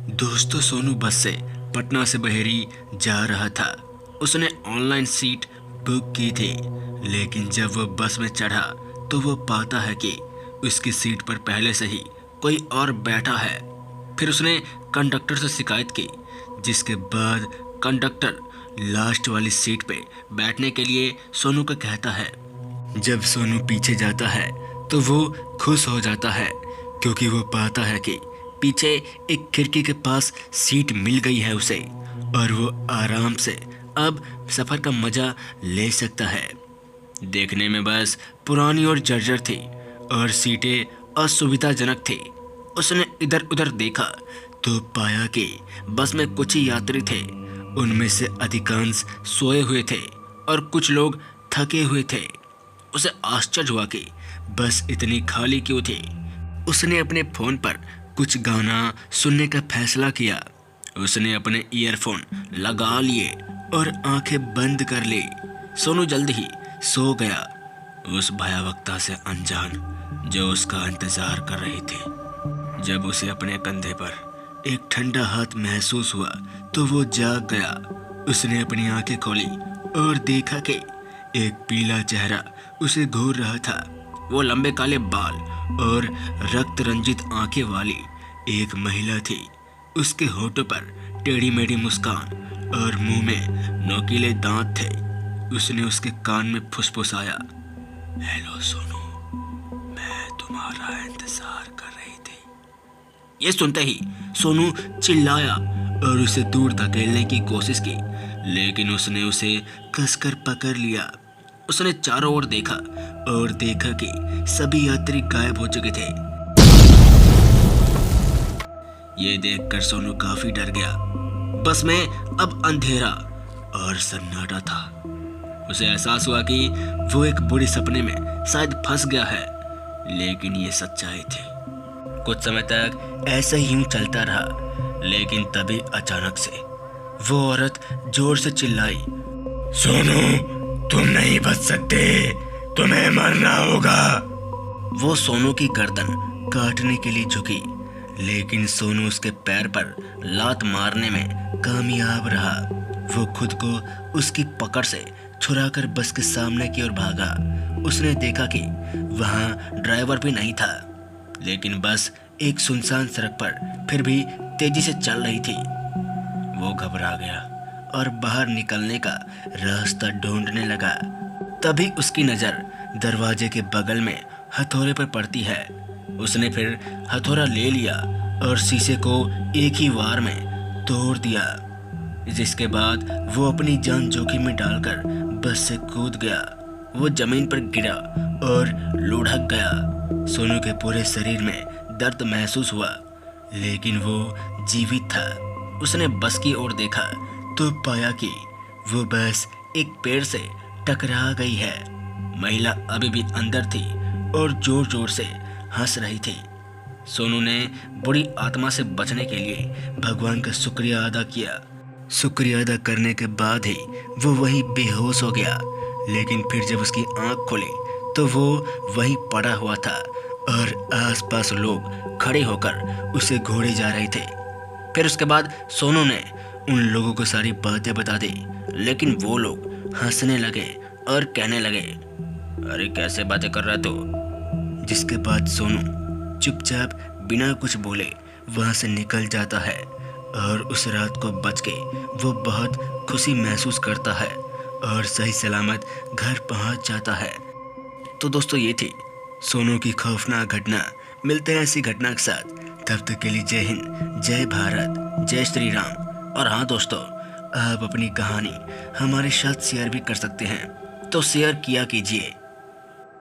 दोस्तों, सोनू बस से पटना से बहेरी जा रहा था। उसने ऑनलाइन सीट बुक की थी, लेकिन जब वो बस में चढ़ा तो वो पाता है कि उसकी सीट पर पहले से ही कोई और बैठा है। फिर उसने कंडक्टर से शिकायत की, जिसके बाद कंडक्टर लास्ट वाली सीट पे बैठने के लिए सोनू को कहता है। जब सोनू पीछे जाता है तो वो खुश हो जाता है, क्योंकि वो पाता है कि पीछे एक खिड़की के पास सीट मिल गई है उसे, और वो आराम से अब सफ़र का मज़ा ले सकता है। देखने में बस पुरानी और जर्जर थी और सीटें असुविधाजनक थी। उसने इधर उधर देखा तो पाया कि बस में कुछ ही यात्री थे। उनमें से अधिकांश सोए हुए थे और कुछ लोग थके हुए थे। उसे आश्चर्य हुआ कि बस इतनी खाली क्यों थी। उसने अपने फ़ोन पर कुछ गाना सुनने का फैसला किया। उसने अपने ईयरफोन लगा लिए और आंखें बंद कर ली। सोनू जल्द ही सो गया, उस भयावकता से अनजान जो उसका इंतजार कर रही थी। जब उसे अपने कंधे पर एक ठंडा हाथ महसूस हुआ तो वो जाग गया। उसने अपनी आंखें खोली और देखा कि एक पीला चेहरा उसे घूर रहा था। वो लंबे काले बाल और रक्त रंजित आंखें वाली एक महिला थी। उसके होठों पर टेढ़ी मेढ़ी मुस्कान और मुंह में नोकीले दांत थे। उसने उसके कान में फुसफुसाया, हेलो सोनू, मैं तुम्हारा इंतजार कर रही थी। ये सुनते ही सोनू चिल्लाया और उसे दूर धकेलने की कोशिश की, लेकिन उसने उसे कसकर पकड़ लिया। उसने चारों ओर देखा और देखा कि सभी यात्री गायब हो चुके थे। ये देखकर सोनू काफी डर गया। बस में अब अंधेरा और सन्नाटा था। उसे एहसास हुआ कि वो एक बुरे सपने में शायद फंस गया है, लेकिन ये सच्चाई थी। कुछ समय तक ऐसे ही यूं चलता रहा, लेकिन तभी अचानक से वो औरत जोर से चिल्लाई, सोनू, तुम नहीं बच सकते, तुम्हें मरना होगा। वो सोनू की गर्दन काटने के लिए झुकी, लेकिन सोनू उसके पैर पर लात मारने में कामयाब रहा। वो खुद को उसकी पकड़ से छुड़ाकर बस के सामने की ओर भागा। उसने देखा कि वहां ड्राइवर भी नहीं था, लेकिन बस एक सुनसान सड़क पर फिर भी तेजी से चल रही थी। वो घबरा गया और बाहर निकलने का रास्ता ढूंढने लगा। तभी उसकी नज़र दरवाजे के बगल में हथौड़े पर पड़ती है। उसने फिर हथौड़ा ले लिया और शीशे को एक ही वार में तोड़ दिया, जिसके बाद वो अपनी जान जोखिम में डालकर बस से कूद गया। वो जमीन पर गिरा और लुढ़क गया। सोनू के पूरे शरीर में दर्द महसूस हुआ, लेकिन वो जीवित था। उसने बस की ओर देखा तो पाया कि वो बस एक पेड़ से टकरा गई है। महिला अभी भी अंदर थी और जोर जोर से हंस रही थी। सोनू ने बुरी आत्मा से बचने के लिए भगवान का शुक्रिया अदा किया। शुक्रिया अदा करने के बाद ही वो वहीं बेहोश हो गया, लेकिन फिर जब उसकी आंख खुली तो वो वहीं पड़ा हुआ था और आसपास लोग खड़े होकर उसे घूरे जा रहे थे। फिर उसके बाद सोनू ने उन लोगों को सारी बातें बता दी, लेकिन वो लोग हंसने लगे और कहने लगे, अरे कैसे बातें कर रहा है तू। जिसके बाद सोनू चुपचाप बिना कुछ बोले वहां से निकल जाता है और उस रात को बच के वो बहुत खुशी महसूस करता है और सही सलामत घर पहुंच जाता है। तो दोस्तों, ये थी सोनू की खौफनाक घटना। मिलते हैं ऐसी घटना के साथ, तब तक के लिए जय हिंद, जय भारत, जय श्री राम। और हाँ दोस्तों, आप अपनी कहानी हमारे साथ शेयर भी कर सकते हैं, तो शेयर किया कीजिए।